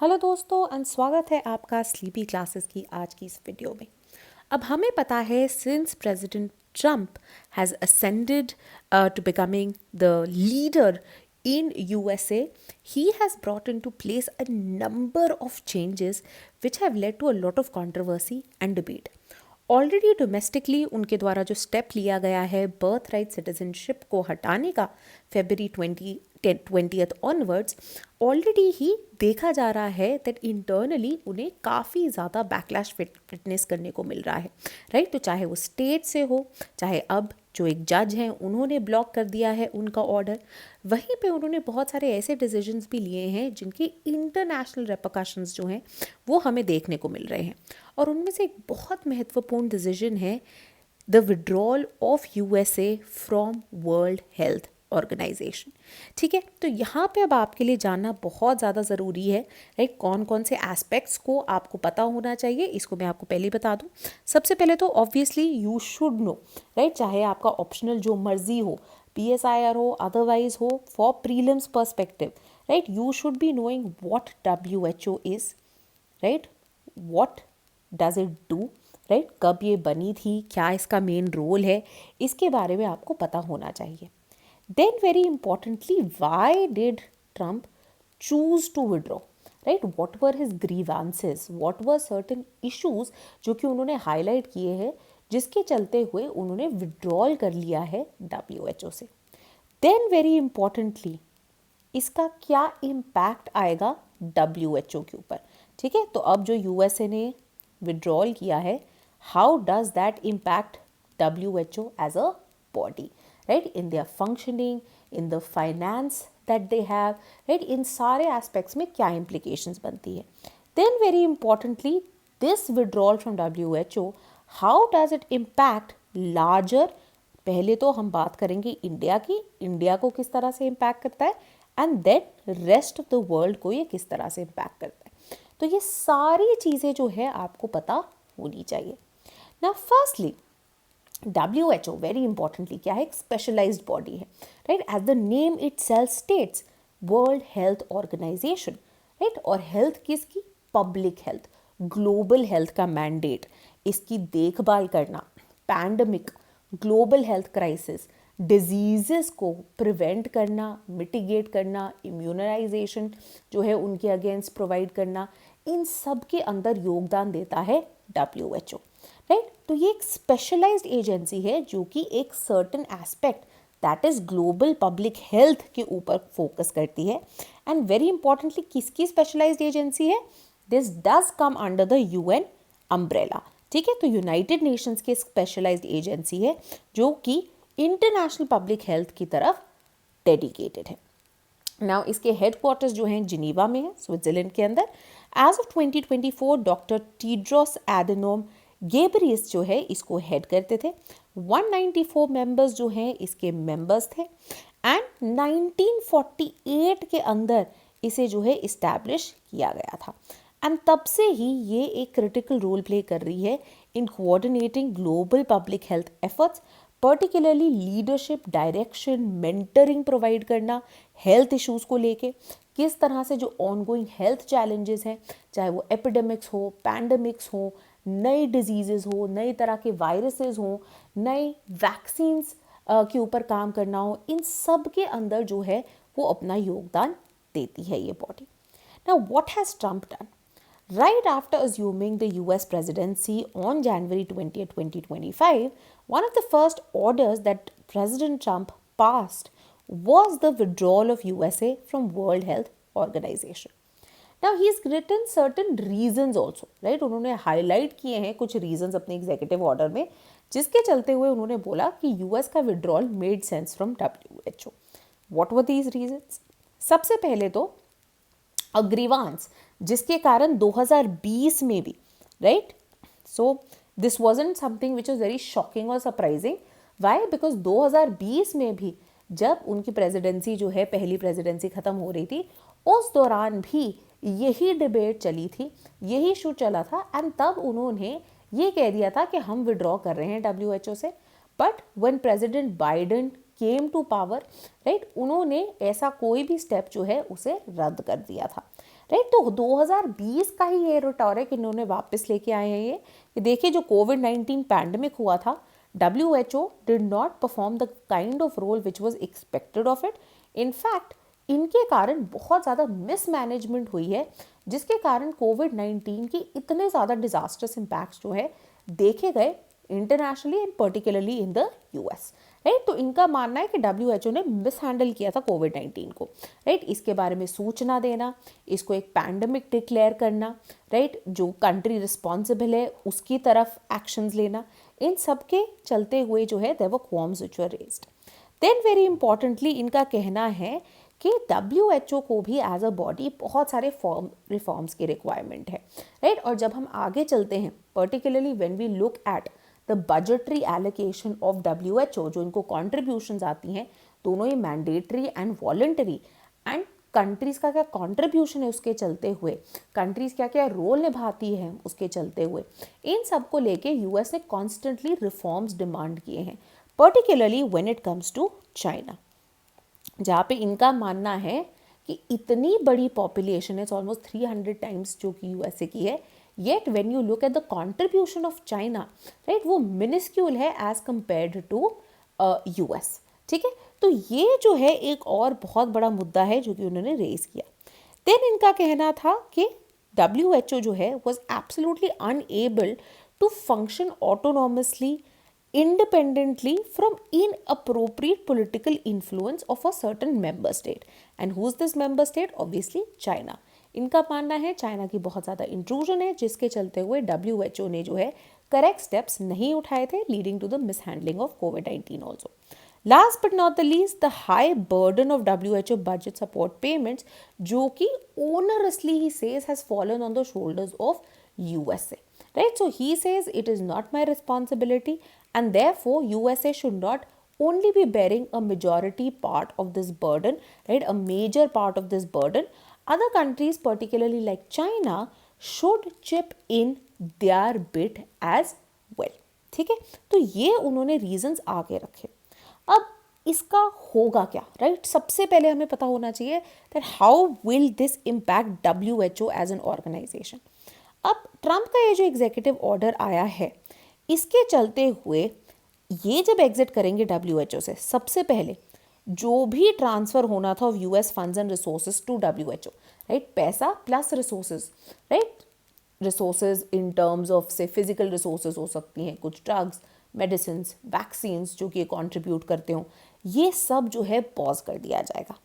Hello दोस्तों and स्वागत है आपका स्लीपी क्लासेस की आज की इस वीडियो में। अब हमें पता है since president Trump has ascended to becoming the leader in USA, he has brought into place a number of changes which have led to a lot of controversy and debate. Already domestically उनके द्वारा जो step लिया गया है birth right citizenship को हटाने का February 20th onwards, already ही देखा जा रहा है दैट इंटरनली उन्हें काफ़ी ज़्यादा बैकलैश फिटनेस करने को मिल रहा है, राइट। तो चाहे वो स्टेट से हो, चाहे अब जो एक जज हैं उन्होंने ब्लॉक कर दिया है उनका ऑर्डर, वहीं पे उन्होंने बहुत सारे ऐसे डिसीजंस भी लिए हैं जिनके इंटरनेशनल रेपरकशंस जो हैं वो हमें देखने को मिल रहे हैं। और उनमें से एक बहुत महत्वपूर्ण डिसीजन है the withdrawal of USA from World Health Organization. ठीक है, तो यहाँ पे अब आपके लिए जानना बहुत ज़्यादा ज़रूरी है, राइट। कौन कौन से एस्पेक्ट्स को आपको पता होना चाहिए, इसको मैं आपको पहले ही बता दूँ। सबसे पहले तो obviously you should know, right. चाहे आपका ऑप्शनल जो मर्जी हो, PSIR हो, अदरवाइज हो, for prelims perspective, right, you should be knowing what WHO is, right, what does it do, right, कब ये बनी थी, क्या इसका मेन रोल है, इसके बारे में आपको पता होना चाहिए। Then very importantly, why did Trump choose to withdraw? Right? What were his grievances? What were certain issues जो कि उन्होंने हाईलाइट किए हैं जिसके चलते हुए उन्होंने विड्रॉल कर लिया है WHO से। Then very importantly, इसका क्या इम्पैक्ट आएगा WHO के ऊपर। ठीक है, तो अब जो USA ने विड्रॉल किया है, how does that impact WHO as a body, right, in their functioning, in the finance that they have, right, in सारे aspects में क्या implications बनती है। Then very importantly, this withdrawal from WHO, how does it impact larger, पहले तो हम बात करेंगे इंडिया की, इंडिया को किस तरह से इम्पैक्ट करता है, and then rest of the world को ये किस तरह से इम्पैक्ट करता है। तो ये सारी चीज़ें जो है आपको पता होनी चाहिए। ना फर्स्टली WHO वेरी इंपॉर्टेंटली क्या है, एक स्पेशलाइज्ड बॉडी है, right, as the name itself states, World Health Organization, right. और हेल्थ किसकी, पब्लिक हेल्थ, ग्लोबल हेल्थ का मैंडेट, इसकी देखभाल करना, pandemic, global health crisis, diseases को प्रिवेंट करना, मिटिगेट करना, इम्यूनराइजेशन जो है उनके अगेंस्ट प्रोवाइड करना, इन सब के अंदर योगदान देता है WHO, राइट। तो ये एक स्पेशलाइज्ड एजेंसी है जो कि एक certain aspect that is global public health के ऊपर फोकस करती है। एंड वेरी इंपॉर्टेंटली किसकी स्पेशलाइज्ड एजेंसी है, this does come under the UN umbrella. ठीक है, तो यूनाइटेड नेशंस की स्पेशलाइज्ड एजेंसी है जो कि इंटरनेशनल पब्लिक हेल्थ की तरफ डेडिकेटेड है। नाउ इसके हेडक्वार्टर्स जो हैं जिनीवा में है, स्विट्जरलैंड के अंदर। As of 2024 doctor Tedros Adhanom Ghebreyesus जो है इसको हेड करते थे। 194 मेंबर्स जो हैं इसके मेंबर्स थे एंड 1948 के अंदर इसे जो है इस्टेब्लिश किया गया था। एंड तब से ही ये एक क्रिटिकल रोल प्ले कर रही है in coordinating global public health efforts, particularly leadership, direction, mentoring provide करना हेल्थ इश्यूज़ को लेके, किस तरह से जो ऑनगोइंग हेल्थ चैलेंजेस हैं, चाहे वो एपिडेमिक्स हो, पैंडमिक्स हो, नई डिजीज़ेस हो, नई तरह के वायरसेस हो, नई वैक्सीन्स के ऊपर काम करना हो, इन सब के अंदर जो है वो अपना योगदान देती है ये body. Now what has Trump done? Right after assuming the US presidency on January 20th, 2025, one of the first orders that President Trump passed was the withdrawal of USA from World Health Organization. Now he's written certain reasons also, right? उन्होंने highlight किए हैं कुछ reasons अपने executive order में जिसके चलते हुए उन्होंने बोला कि US का withdrawal made sense from WHO. What were these reasons? सबसे पहले तो अग्रीवांस जिसके कारण 2020 में भी, right, so this wasn't something which is very shocking और सरप्राइजिंग। वाई? बिकॉज 2020 में भी जब उनकी प्रेसिडेंसी जो है, पहली प्रेसिडेंसी ख़त्म हो रही थी, उस दौरान भी यही डिबेट चली थी, यही इशू चला था एंड तब उन्होंने ये कह दिया था कि हम विड्रॉ कर रहे हैं WHO से। But when president Biden came to power, right, उन्होंने ऐसा कोई भी स्टेप जो है उसे रद्द कर दिया था। राइट। तो 2020 का ही ये रिटॉरिक इन्होंने वापस लेके आए हैं ये कि देखिए जो कोविड-19 पैंडमिक हुआ था, WHO did not perform the kind of role which was expected of it. In fact, इनके कारण बहुत ज़्यादा मिसमैनेजमेंट हुई है, जिसके कारण कोविड-19 की इतने ज़्यादा डिजास्टर्स इम्पैक्ट्स जो है देखे गए internationally and particularly in the US, right. तो इनका मानना है कि WHO ने मिस हैंडल किया था कोविड-19 को, राइट। इसके बारे में सूचना देना, इसको एक पैंडमिक डिक्लेयर करना, राइट, जो कंट्री रिस्पॉन्सिबल है उसकी तरफ एक्शंस लेना, इन सब के चलते हुए जो है there were qualms which were raised. Then very importantly इनका कहना है कि WHO को भी एज अ बॉडी बहुत सारे रिफॉर्म्स की रिक्वायरमेंट है, राइट। और जब हम आगे चलते हैं, particularly when we look at the budgetary allocation of WHO, जो इनको कॉन्ट्रीब्यूशंस आती हैं, दोनों ही mandatory and voluntary, and countries का क्या कॉन्ट्रीब्यूशन है उसके चलते हुए, कंट्रीज क्या क्या रोल निभाती है उसके चलते हुए, इन सब को लेके US ने कॉन्स्टेंटली रिफॉर्म्स डिमांड किए हैं, particularly when it comes to China, जहाँ पे इनका मानना है कि इतनी बड़ी पॉपुलेशन है, ऑलमोस्ट 300 टाइम्स जो कि USA की है, yet when you look at the contribution of China, right, वो मिनिस्क्यूल है एज कंपेयर्ड टू US, ठीक है। तो ये जो है एक और बहुत बड़ा मुद्दा है जो कि उन्होंने रेज किया। देन इनका कहना था कि WHO जो है was absolutely unable to function autonomously independently from inappropriate political influence of a certain member state. And who's this member state? Obviously China. इनका मानना है चाइना की बहुत ज़्यादा इंट्रूजन है, जिसके चलते हुए WHO ने जो है करेक्ट स्टेप्स नहीं उठाए थे, leading to the mishandling of कोविड-19 also. Last but not the least, the high burden of WHO budget support payments, जो कि onerously he says has fallen on the shoulders of USA, right? So he says it is not my responsibility, and therefore USA should not only be bearing a majority part of this burden, right? A major part of this burden. Other countries, particularly like China, should chip in their bit as well. ठीक है, तो ये उन्होंने reasons आगे रखे। अब इसका होगा क्या, राइट? सबसे पहले हमें पता होना चाहिए that how will this impact WHO as an organisation. अब ट्रंप का ये जो एग्जीक्यूटिव ऑर्डर आया है, इसके चलते हुए ये जब एग्जिट करेंगे WHO से, सबसे पहले जो भी ट्रांसफर होना था of US funds and resources to WHO, right, पैसा plus resources, right, resources in terms of से फिजिकल रिसोर्सेज हो सकती हैं, कुछ ड्रग्स, मेडिसिन, वैक्सीन्स जो कि कंट्रीब्यूट करते हो, ये सब जो है पॉज कर दिया जाएगा।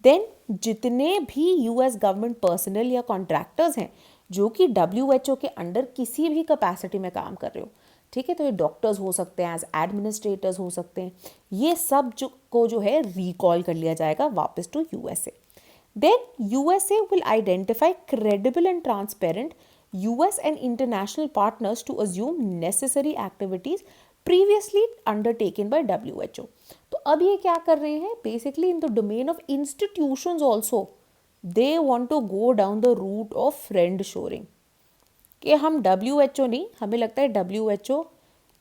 देन जितने भी US गवर्नमेंट पर्सनल या कॉन्ट्रैक्टर्स हैं जो कि WHO के अंडर किसी भी कैपेसिटी में काम कर रहे हो, ठीक है, तो ये डॉक्टर्स हो सकते हैं, एज एडमिनिस्ट्रेटर्स हो सकते हैं, ये सब जो है रिकॉल कर लिया जाएगा वापस to USA। Then USA will identify credible and transparent US and international partners to assume necessary activities previously undertaken by WHO. तो अब ये क्या कर रहे हैं, basically in the domain of institutions also they want to go down the route of friend shoring, कि हम WHO नहीं, हमें लगता है WHO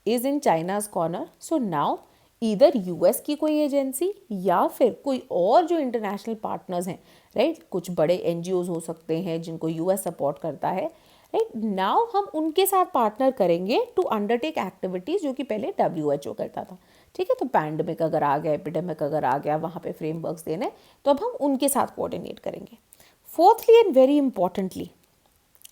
is in China's corner, so now इधर US की कोई एजेंसी या फिर कोई और जो इंटरनेशनल पार्टनर्स हैं, राइट, कुछ बड़े NGOs हो सकते हैं जिनको US सपोर्ट करता है, राइट, नाउ हम उनके साथ पार्टनर करेंगे टू अंडरटेक एक्टिविटीज जो कि पहले WHO करता था, ठीक है। तो पैंडमिक अगर आ गया, एपिडेमिक अगर आ गया, वहाँ पे फ्रेमवर्क्स देने, तो अब हम उनके साथ कोऑर्डिनेट करेंगे। Fourthly and very importantly,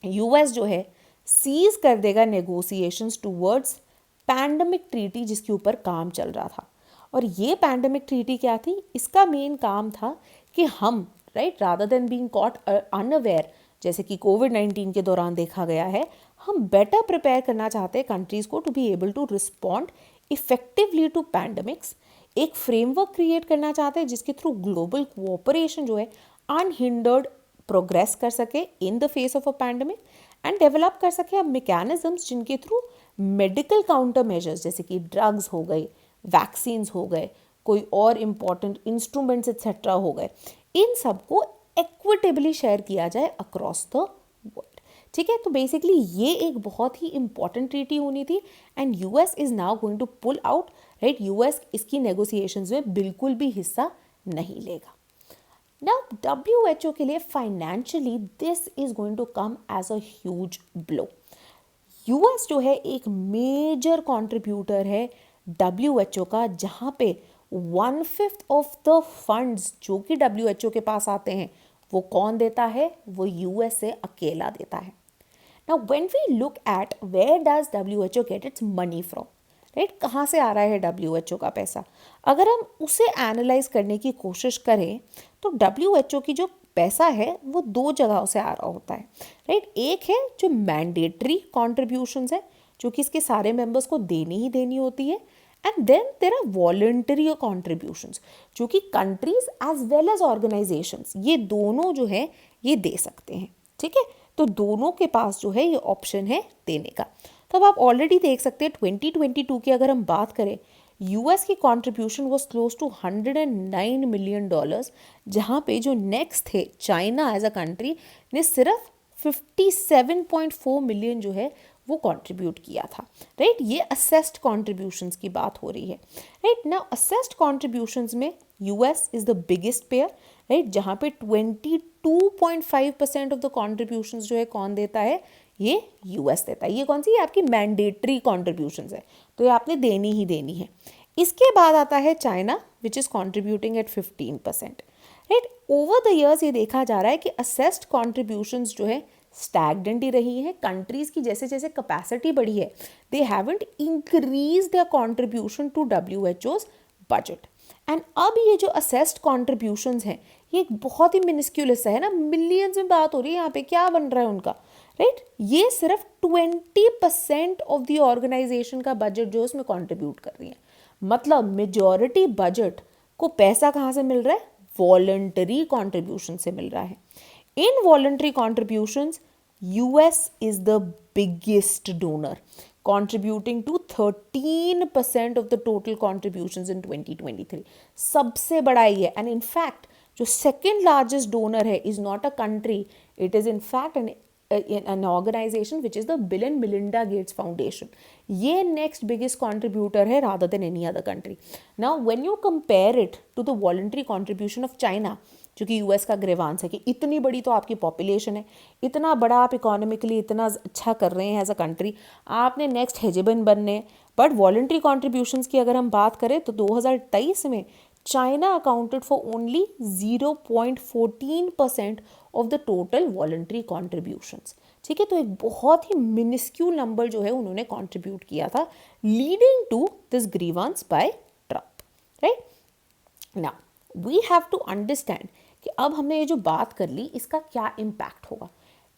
US जो है सीज कर देगा नेगोशिएशंस टूवर्ड्स पैंडमिक ट्रीटी जिसके ऊपर काम चल रहा था। और ये पैंडमिक ट्रीटी क्या थी, इसका मेन काम था कि हम, right, rather than being caught unaware, जैसे कि कोविड-19 के दौरान देखा गया है, हम बेटर प्रिपेयर करना चाहते हैं कंट्रीज़ को to be able to respond effectively to pandemics. एक फ्रेमवर्क क्रिएट करना चाहते हैं जिसके थ्रू ग्लोबल कोऑपरेशन जो है अनहिंडर्ड प्रोग्रेस कर सके in the face of a pandemic, and develop कर सके अब मैकेनिज्म्स जिनके थ्रू मेडिकल काउंटर मेजर्स जैसे कि ड्रग्स हो गए, वैक्सीन्स हो गए, कोई और इम्पॉर्टेंट इंस्ट्रूमेंट्स एक्सेट्रा हो गए, इन सबको एक्विटेबली शेयर किया जाए अक्रॉस द वर्ल्ड, ठीक है। तो बेसिकली ये एक बहुत ही इंपॉर्टेंट ट्रीटी होनी थी, and US is now going to pull out, right. US इसकी नेगोशिएशंस में बिल्कुल भी हिस्सा नहीं लेगा। Now WHO के लिए financially this is going to come as a huge blow. US जो है एक मेजर कंट्रीब्यूटर है WHO का, जहाँ पे 1/5 ऑफ द फंड्स जो कि WHO के पास आते हैं वो कौन देता है, वो यूएस से अकेला देता है। Now when we look at where does WHO get its money from, right, कहाँ से आ रहा है WHO का पैसा, अगर हम उसे एनालाइज करने की कोशिश करें तो WHO की जो पैसा है वो दो जगहों से आ रहा होता है, राइट। एक है जो मैंडेटरी कॉन्ट्रीब्यूशंस है जो कि इसके सारे मेंबर्स को देनी ही देनी होती है, and then there are voluntary contributions जो कि countries as well as organisations ये दोनों जो है ये दे सकते हैं, ठीक है। तो दोनों के पास जो है ये ऑप्शन है देने का। तो अब आप ऑलरेडी देख सकते हैं 2022 की अगर हम बात करें, यूएस की contribution was close to $109 million, जहाँ पे जो नेक्स्ट थे चाइना एज अ कंट्री ने सिर्फ 57.4 मिलियन जो है वो कंट्रीब्यूट किया था, राइट। ये असेस्ड कॉन्ट्रीब्यूशंस की बात हो रही है, राइट। नाउ असेस्ड कॉन्ट्रीब्यूशंस में US is the biggest pair, right, जहाँ पे 22.5% ऑफ द कॉन्ट्रीब्यूशंस जो है कौन देता है, ये यूएस देता है। ये कौन सी है, आपकी मैंडेटरी कॉन्ट्रीब्यूशंस है, तो ये आपने देनी ही देनी है। इसके बाद आता है China which is contributing at 15%, right. Over the years ये देखा जा रहा है कि असेस्ड कॉन्ट्रीब्यूशंस जो है स्टैग्नेंट ही रही है। कंट्रीज की जैसे जैसे कैपेसिटी बढ़ी है they haven't increase their contribution to WHO's budget. And अब ये जो असेस्ड कॉन्ट्रीब्यूशंस हैं ये एक बहुत ही मिनिस्क्यूलस है ना, मिलियंस में बात हो रही है यहाँ पे, क्या बन रहा है उनका, राइट। ये सिर्फ 20% ऑफ द ऑर्गेनाइजेशन का बजट जो है उसमें कॉन्ट्रीब्यूट कर रही है। मतलब मेजॉरिटी बजट को पैसा कहाँ से मिल रहा है, वॉलंटरी कॉन्ट्रीब्यूशन से मिल रहा है। In voluntary contributions US is the biggest donor, contributing to 13% of the total contributions in 2023। सबसे बड़ा ये है। एंड इन फैक्ट जो सेकेंड लार्जेस्ट डोनर है is not a country, it is in fact an organization which is the Bill and Melinda Gates Foundation। ये next biggest contributor है rather than any other country। Now when you compare it to the voluntary contribution of China, जो कि US का grievance है कि इतनी बड़ी तो आपकी पॉपुलेशन है, इतना बड़ा आप इकोनॉमिकली इतना अच्छा कर रहे हैं एज अ कंट्री, आपने नेक्स्ट हेजेबन बनने, बट वॉलंटरी कॉन्ट्रीब्यूशंस की अगर हम बात करें तो 2023 में China accounted for only 0.14% of the total voluntary contributions, ठीक है। तो एक बहुत ही मिनिस्क्यूल नंबर जो है उन्होंने कॉन्ट्रीब्यूट किया था, leading to this grievance by Trump, right. Now we have to understand कि अब हमने ये जो बात कर ली इसका क्या इम्पैक्ट होगा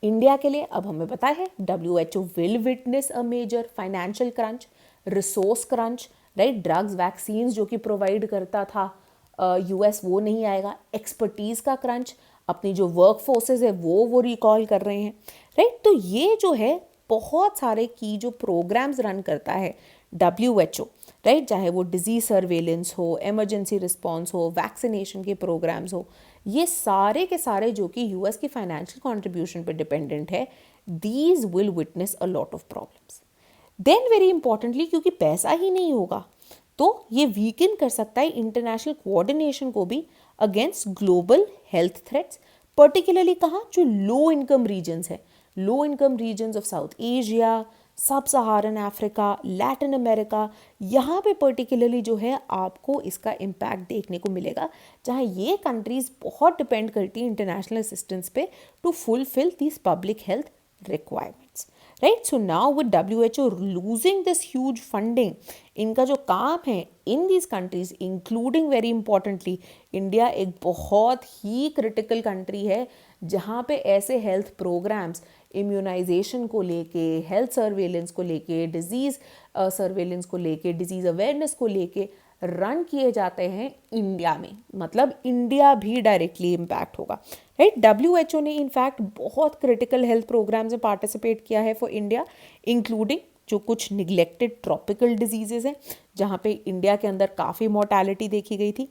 इंडिया के लिए। अब हमें पता है WHO will witness a major financial crunch, resource crunch, right. Drugs vaccines जो कि प्रोवाइड करता था यूएस वो नहीं आएगा, एक्सपर्टीज का क्रंच, अपनी जो वर्क फोर्सेज है वो रिकॉल कर रहे हैं, राइट। तो ये जो है बहुत सारे की जो प्रोग्राम्स रन करता है WHO, राइट, चाहे वो डिजीज सर्वेलेंस हो, इमरजेंसी रिस्पॉन्स हो, वैक्सीनेशन के प्रोग्राम्स हो, ये सारे के सारे जो कि यूएस की फाइनेंशियल कॉन्ट्रीब्यूशन पे डिपेंडेंट है, these will witness a lot of problems. Then very importantly क्योंकि पैसा ही नहीं होगा तो ये वीकन कर सकता है इंटरनेशनल कोऑर्डिनेशन को भी against global health threats, particularly कहाँ, जो लो इनकम रीजन्स है, low income regions of South Asia, sub Saharan Africa, Latin America, यहाँ पे पर्टिकुलरली जो है आपको इसका इम्पैक्ट देखने को मिलेगा, जहाँ ये कंट्रीज बहुत डिपेंड करती हैं इंटरनेशनल असिस्टेंस पे to fulfil this public health requirements, right. So now with WHO losing this huge funding, इनका जो काम है in this countries including very importantly India एक बहुत ही क्रिटिकल कंट्री है जहाँ पे ऐसे हेल्थ प्रोग्राम्स इम्यूनाइजेशन को लेके, हेल्थ सर्वेलेंस को लेके, डिजीज़ सर्वेलेंस को लेके, डिजीज़ अवेयरनेस को लेके रन किए जाते हैं इंडिया में, मतलब इंडिया भी डायरेक्टली इम्पैक्ट होगा, राइट। WHO ने इनफैक्ट बहुत क्रिटिकल हेल्थ प्रोग्राम्स में पार्टिसिपेट किया है फॉर इंडिया, इंक्लूडिंग जो कुछ निगलेक्टेड ट्रॉपिकल डिजीजेज हैं जहाँ पे इंडिया के अंदर काफ़ी मोर्टेलिटी देखी गई थी,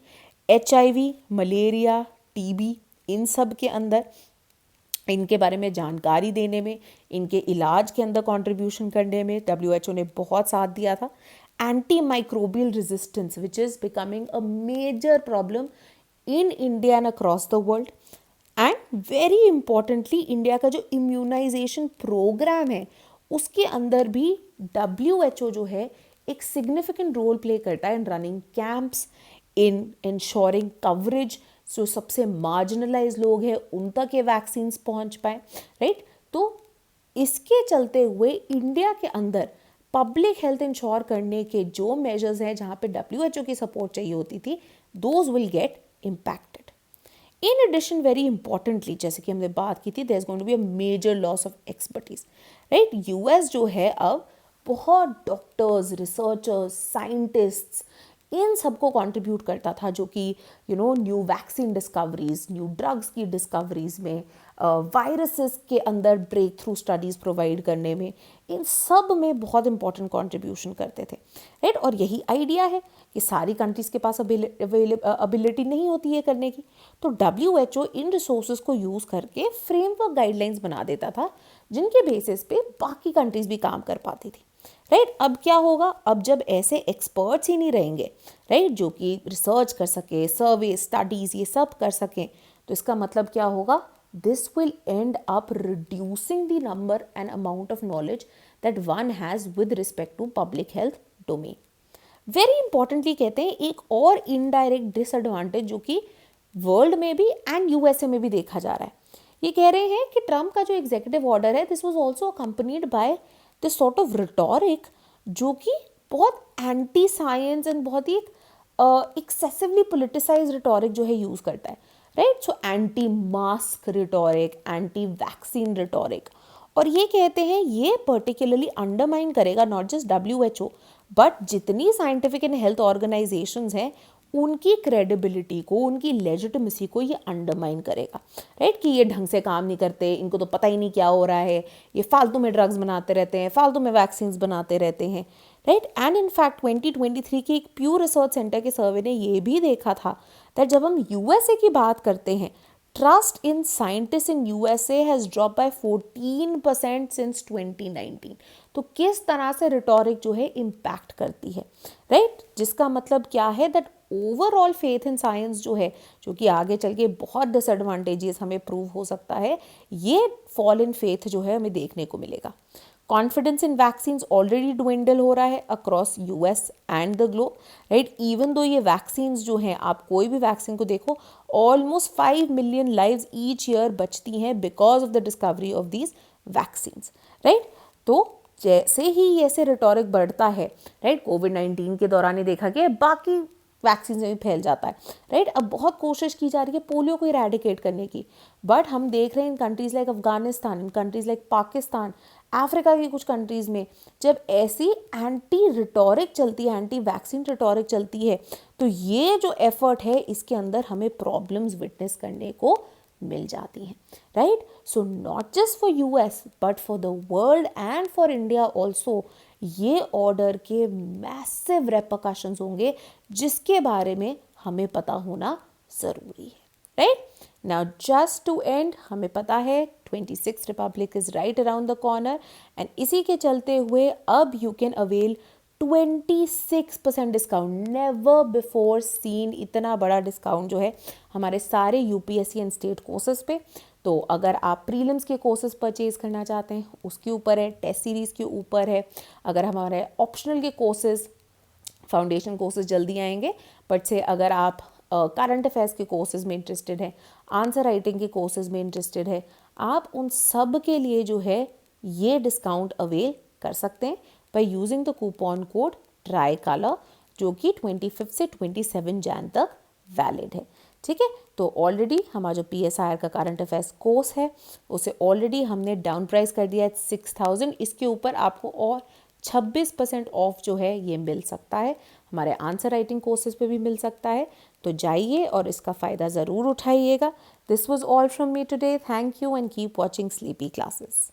HIV, मलेरिया, TB, इन सब के अंदर इनके बारे में जानकारी देने में, इनके इलाज के अंदर कंट्रीब्यूशन करने में WHO ने बहुत साथ दिया था। Anti microbial resistance which is becoming a major problem in India and across the world. And very importantly India का जो इम्यूनाइजेशन प्रोग्राम है उसके अंदर भी WHO जो है एक सिग्निफिकेंट रोल प्ले करता है इन रनिंग कैंप्स, इन इंश्योरिंग कवरेज, जो सबसे मार्जिनलाइज लोग हैं उन तक ये वैक्सीन पहुंच पाए, राइट। तो इसके चलते हुए इंडिया के अंदर पब्लिक हेल्थ इंश्योर करने के जो मेजर्स हैं जहाँ पे WHO की सपोर्ट चाहिए होती थी, those will get impacted. In addition very importantly, जैसे कि हमने बात की थी, there is going to be a major loss of expertise, right. US जो है अब बहुत डॉक्टर्स, रिसर्चर्स, साइंटिस्ट्स इन सबको कंट्रीब्यूट करता था, जो कि new vaccine discoveries, new drugs की डिस्कवरीज में, वायरसेस के अंदर ब्रेक थ्रू स्टडीज़ प्रोवाइड करने में, इन सब में बहुत इंपॉर्टेंट कंट्रीब्यूशन करते थे, राइट। और यही आइडिया है कि सारी कंट्रीज़ के पास अबिलिटी नहीं होती है करने की, तो WHO इन रिसोर्सेज को यूज़ करके फ्रेमवर्क गाइडलाइंस बना देता था जिनके बेसिस पे बाकी कंट्रीज़ भी काम कर पाती थी, राइट। अब क्या होगा, अब जब ऐसे एक्सपर्ट्स ही नहीं रहेंगे, राइट, जो कि रिसर्च कर सके, सर्वे, स्टडीज़ ये सब कर सकें, तो इसका मतलब क्या होगा, this will end up reducing the number and amount of knowledge that one has with respect to public health domain. Very importantly कहते हैं एक और इनडायरेक्ट डिसएडवांटेज जो कि वर्ल्ड में भी एंड USA में भी देखा जा रहा है, ये कह रहे हैं कि ट्रम्प का जो एग्जीक्यूटिव ऑर्डर है, this was also accompanied by this sort of rhetoric जो कि बहुत एंटी साइंस एंड बहुत ही एक्सेसिवली पोलिटिसाइज रिटोरिक जो है यूज करता है, right. So anti mask rhetoric, anti vaccine rhetoric, और ये कहते हैं ये पर्टिकुलरली अंडरमाइन करेगा नॉट जस्ट WHO बट जितनी साइंटिफिक एंड हेल्थ ऑर्गेनाइजेशंस हैं उनकी क्रेडिबिलिटी को, उनकी लेजिटिमेसी को ये अंडरमाइन करेगा, राइट। कि ये ढंग से काम नहीं करते, इनको तो पता ही नहीं क्या हो रहा है, ये फालतू में ड्रग्स बनाते रहते हैं, फालतू में वैक्सीन्स बनाते रहते हैं, राइट। एंड इन फैक्ट 2023 के एक प्यू रिसर्च सेंटर के सर्वे ने ये भी देखा था दैट जब हम USA की बात करते हैं, trust in scientist in USA has drop by 14% since 2019। तो किस तरह से रिटोरिक जो है इम्पैक्ट करती है, राइट। जिसका मतलब क्या है that overall faith in science जो है, जो कि आगे चल के बहुत डिसएडवांटेजेस हमें प्रूव हो सकता है, ये फॉल इन फेथ जो है हमें देखने को मिलेगा। Confidence in vaccine already dwindle हो रहा है across US and the globe, right. Even though ये वैक्सीन जो हैं, आप कोई भी वैक्सीन को देखो, almost 5 million lives each year बचती हैं because of the discovery of these vaccine, right. तो जैसे ही ऐसे रिटोरिक बढ़ता है, राइट, कोविड-19 के दौरान ही देखा कि बाकी वैक्सीन में भी फैल जाता है, राइट। अब बहुत कोशिश की जा रही है पोलियो को इरेडिकेट करने की, बट हम देख रहे हैं इन कंट्रीज़ लाइक अफगानिस्तान, इन कंट्रीज़ लाइक पाकिस्तान, अफ्रीका की कुछ कंट्रीज़ में जब ऐसी एंटी रिटोरिक चलती है, एंटी वैक्सीन रिटोरिक चलती है, तो ये जो एफर्ट है इसके अंदर हमें प्रॉब्लम्स विटनेस करने को मिल जाती हैं, right. So not just for US but for the world and for India also ये ऑर्डर के मैसिव रेपरकशंस होंगे जिसके बारे में हमें पता होना ज़रूरी है, right. Now just to end, हमें पता है 26th republic is right around the corner and इसी के चलते हुए अब you can avail 26% discount, never before seen इतना बड़ा डिस्काउंट जो है हमारे सारे UPSC एंड स्टेट कोर्सेज पे। तो अगर आप प्रीलिम्स के कोर्सेज परचेज करना चाहते हैं उसके ऊपर है, टेस्ट सीरीज़ के ऊपर है, अगर हमारे ऑप्शनल के कोर्सेज, फाउंडेशन कोर्सेज जल्दी आएंगे, बट से अगर आप करंट अफेयर्स के कोर्सेज में इंटरेस्टेड है, आंसर राइटिंग के कोर्सेज में इंटरेस्टेड है, आप उन सब के लिए जो है ये डिस्काउंट अवेल कर सकते हैं by using the coupon code tricolour जो कि 25 से 27 जैन तक वैलिड है, ठीक है। तो ऑलरेडी हमारा जो PSIR का करंट अफेयर्स कोर्स है उसे ऑलरेडी हमने डाउन प्राइस कर दिया है 6000, इसके ऊपर आपको और 26% ऑफ जो है ये मिल सकता है, हमारे आंसर राइटिंग कोर्सेज पे भी मिल सकता है। तो जाइए और इसका फ़ायदा ज़रूर उठाइएगा। This was all from me today, thank you and keep watching Sleepy classes.